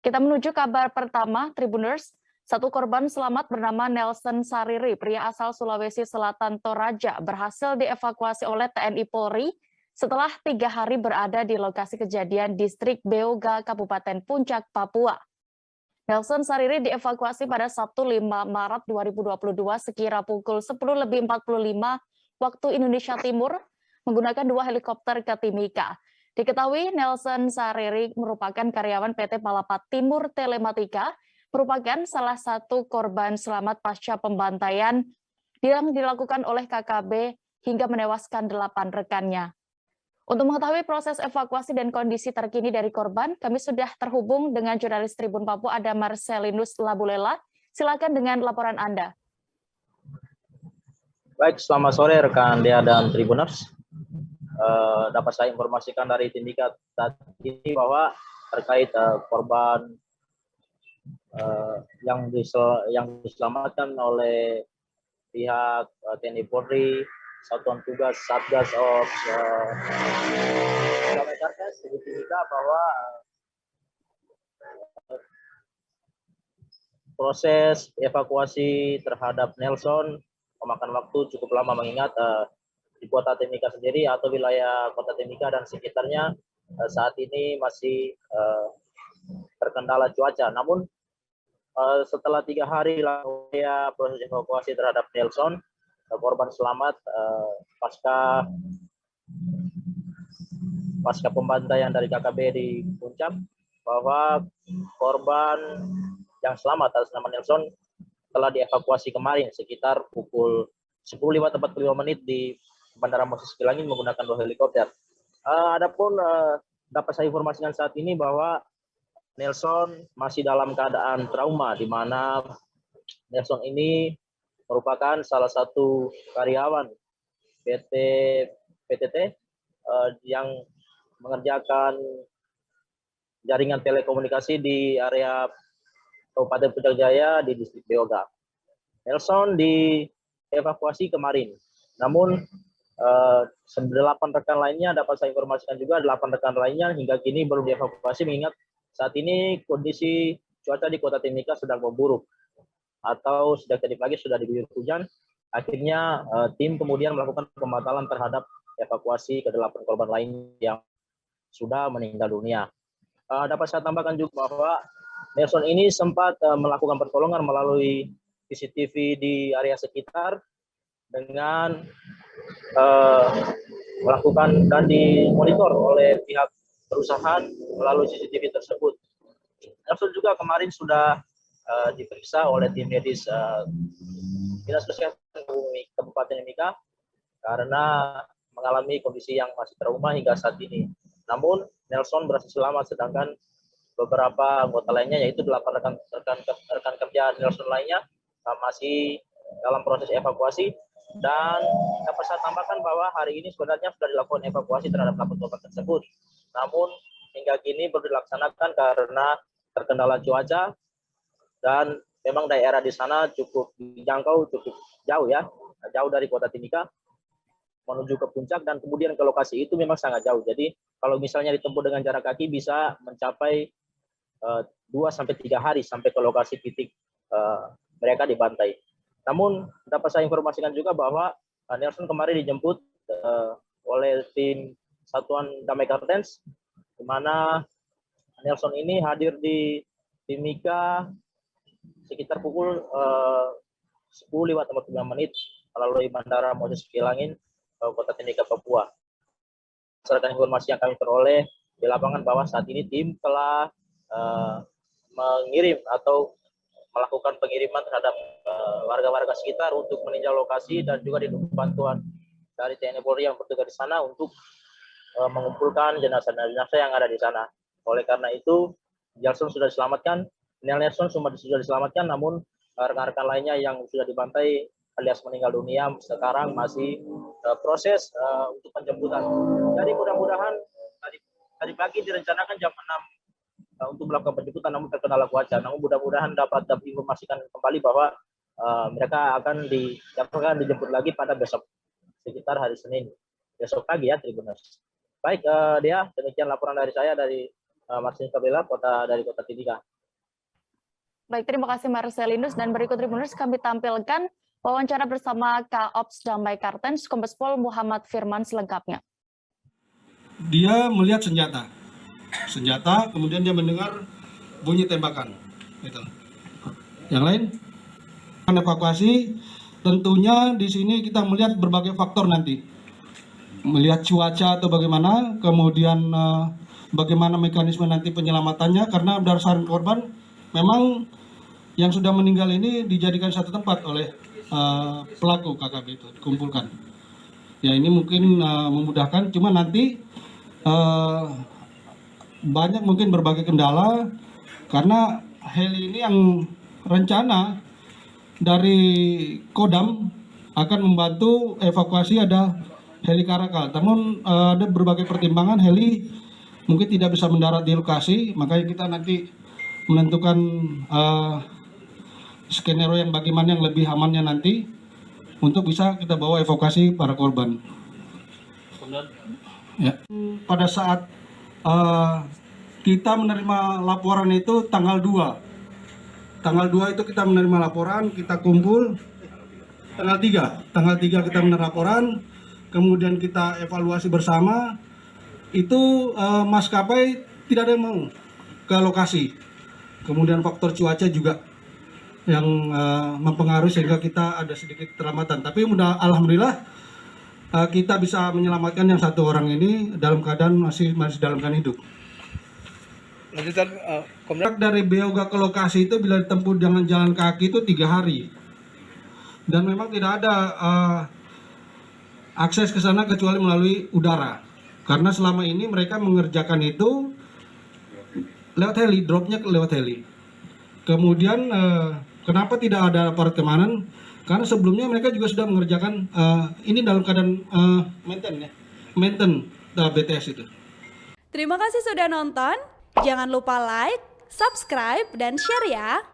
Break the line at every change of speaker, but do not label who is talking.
Kita menuju kabar pertama, Tribuners. Satu korban selamat bernama Nelson Sariri, pria asal Sulawesi Selatan Toraja, berhasil dievakuasi oleh TNI Polri setelah 3 hari berada di lokasi kejadian distrik Beoga, Kabupaten Puncak, Papua. Nelson Sariri dievakuasi pada Sabtu 5 Maret 2022 sekira pukul 10.45 waktu Indonesia Timur menggunakan 2 helikopter ke Timika. Diketahui Nelson Sariri merupakan karyawan PT Palapat Timur Telematika, merupakan salah satu korban selamat pasca pembantaian yang dilakukan oleh KKB hingga menewaskan 8 rekannya. Untuk mengetahui proses evakuasi dan kondisi terkini dari korban, kami sudah terhubung dengan jurnalis Tribun Papua ada Marcelinus Labulela. Silakan dengan laporan Anda.
Baik, selamat sore rekan Dea dan Tribuners. Dapat saya informasikan dari Timika saat ini bahwa terkait korban yang diselamatkan oleh pihak TNI Polri, Satuan Tugas Satgas Ops di Timika, bahwa proses evakuasi terhadap Nelson memakan waktu cukup lama, mengingat di kota Timika sendiri atau wilayah kota Timika dan sekitarnya saat ini masih terkendala cuaca. Namun setelah 3 hari lamanya proses evakuasi terhadap Nelson, korban selamat pasca pembantaian dari KKB di Puncak, bahwa korban yang selamat atas nama Nelson telah dievakuasi kemarin sekitar pukul 10.45 di Bandara Moses Kilangin menggunakan 2 helikopter. Adapun dapat saya informasikan saat ini bahwa Nelson masih dalam keadaan trauma, di mana Nelson ini merupakan salah satu karyawan PT PTT yang mengerjakan jaringan telekomunikasi di area Kabupaten Puncak Jaya di distrik Beoga. Nelson dievakuasi kemarin, namun 8 rekan lainnya dapat saya informasikan juga 8 rekan lainnya hingga kini belum dievakuasi, mengingat saat ini kondisi cuaca di kota Timika sedang memburuk atau sejak tadi pagi sudah diguyur hujan. Akhirnya tim kemudian melakukan pembatalan terhadap evakuasi ke 8 korban lain yang sudah meninggal dunia. Dapat saya tambahkan juga bahwa Nelson ini sempat melakukan pertolongan melalui CCTV di area sekitar dengan melakukan dan dimonitor oleh pihak perusahaan melalui CCTV tersebut. Nelson juga kemarin sudah diperiksa oleh tim medis Dinas Kesehatan Kabupaten Timika karena mengalami kondisi yang masih trauma hingga saat ini. Namun Nelson berhasil selamat, sedangkan beberapa anggota lainnya, yaitu 8 rekan kerja Nelson lainnya masih dalam proses evakuasi. Dan dapat saya tambahkan bahwa hari ini sebenarnya sudah dilakukan evakuasi terhadap 8 korban tersebut. Namun hingga kini baru dilaksanakan karena terkendala cuaca dan memang daerah di sana cukup dijangkau, cukup jauh ya, jauh dari kota Timika menuju ke puncak, dan kemudian ke lokasi itu memang sangat jauh. Jadi kalau misalnya ditempuh dengan jarak kaki bisa mencapai 2-3 hari sampai ke lokasi titik mereka dibantai. Namun dapat saya informasikan juga bahwa Nelson kemarin dijemput oleh tim Satuan Damai Kartens, di mana Nelson ini hadir di Timika sekitar pukul 10.45 melalui Bandara Moses Kilangin, Kota Timika, Papua. Berdasarkan informasi yang kami peroleh di lapangan bahwa saat ini tim telah mengirim atau melakukan pengiriman terhadap warga-warga sekitar untuk meninjau lokasi, dan juga didukung bantuan dari TNI Polri yang bertugas di sana untuk mengumpulkan jenazah-jenazah yang ada di sana. Oleh karena itu, Nelson sudah diselamatkan, Nelson sudah diselamatkan, namun rekan-rekan lainnya yang sudah dibantai alias meninggal dunia sekarang masih proses untuk penjemputan. Jadi mudah-mudahan tadi pagi direncanakan jam 6 untuk melakukan penjemputan, namun terkendala cuaca. Namun mudah-mudahan dapat informasikan kembali bahwa mereka akan dijemput lagi pada besok, sekitar hari Senin besok pagi ya, Tribuners. Baik, Dea, demikian laporan dari saya dari Martin Kabela, dari Kota Timika.
Baik, terima kasih Marcelinus, dan berikut Tribuners kami tampilkan wawancara bersama Kaops Damai Kartens Kombes Pol Muhammad Firman selengkapnya.
Dia melihat senjata, kemudian dia mendengar bunyi tembakan. Gitu. Yang lain, evakuasi. Tentunya di sini kita melihat berbagai faktor nanti, melihat cuaca atau bagaimana, kemudian bagaimana mekanisme nanti penyelamatannya, karena berdasarkan korban memang yang sudah meninggal ini dijadikan satu tempat oleh pelaku KKB itu dikumpulkan. Ya ini mungkin memudahkan, cuma nanti banyak mungkin berbagai kendala karena heli ini yang rencana dari Kodam akan membantu evakuasi ada heli Karakal. Namun ada berbagai pertimbangan heli mungkin tidak bisa mendarat di lokasi, makanya kita nanti menentukan skenario yang bagaimana yang lebih amannya nanti untuk bisa kita bawa evakuasi para korban. Ya. Pada saat kita menerima laporan itu tanggal 2. Tanggal 2 itu kita menerima laporan, kita kumpul. Tanggal 3 kita menerima laporan, kemudian kita evaluasi bersama. Itu maskapai tidak ada yang mau ke lokasi. Kemudian faktor cuaca juga yang mempengaruhi sehingga kita ada sedikit keterlambatan. Tapi alhamdulillah kita bisa menyelamatkan yang satu orang ini dalam keadaan masih dalam keadaan hidup.
Lanjutan,
Dari Beoga ke lokasi itu bila ditempuh dengan jalan kaki itu 3 hari. Dan memang tidak ada akses ke sana kecuali melalui udara. Karena selama ini mereka mengerjakan itu lewat heli, dropnya lewat heli. Kemudian kenapa tidak ada aparat keamanan? Karena sebelumnya mereka juga sudah mengerjakan ini dalam keadaan maintenance BTS itu.
Terima kasih sudah nonton. Jangan lupa like, subscribe, dan share ya.